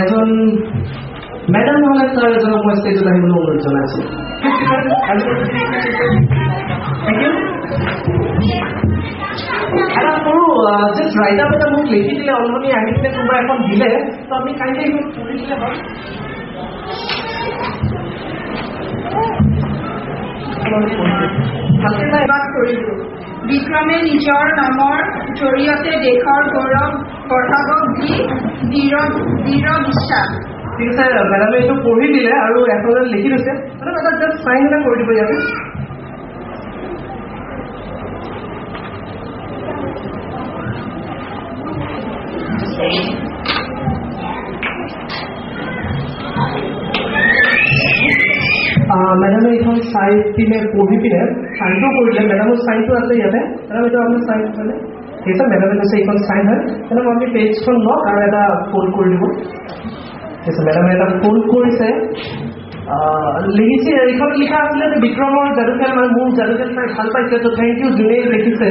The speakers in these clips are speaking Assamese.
এজন ম্যাডাম হলে তাৰ এজন মই স্টেজত আহিবলৈ অনুৰোধ জনাইছোঁ এটা সৰু জাষ্ট ৰাইট আপ এটা মোক লিখি দিলে অলমনি আহি পিনে কোনোবা এখন দিলে তো আমি কাইলৈ এইখন পঢ়ি দিলে হয় বিক্ৰমে নিজৰ নামৰ জৰিয়তে দেশৰ গৌৰৱ বঢ়াবক দৃঢ় বিশ্বাস। ঠিক আছে মেডামে এইটো পঢ়ি দিলে আৰু এখনত লিখি দিছে মানে এটা জাষ্ট চাইন এটা কৰি দিব ইয়াতে মেডামে এইখন চাই পিনে পঢ়ি পিনে চাইনটো কৰিলে মেডামৰ চাইনটো আছে ইয়াতে মেডাম এইটো আপোনাৰ চাইন মানে ঠিক আছে মেডামে কৈছে এইখন চাইন হয় মেডাম আপুনি পেজখন লওক আৰু এটা ফল্ড কৰি দিব ঠিক আছে মেডামে এটা ফল্ড কৰিছে লিখিছে এইখন লিখা আছিলে যে বিক্ৰমৰ যাদুখেল মানে মোৰ যাদুখেল চাই ভাল পাইছে তো থেংক ইউ যোনে লিখিছে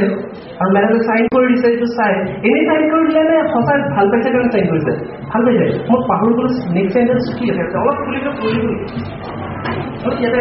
আৰু মেডামে চাইন কৰি দিছে এইটো চাই এনেই চাইন কৰি দিলে নে সঁচাই ভাল পাইছে কাৰণে চাইন কৰিছে ভাল পাইছে মই পাহৰি গ'লো নেক্সট চেণ্টেন্স কি আছে অলপ খুলি পঢ়ি ইয়াতে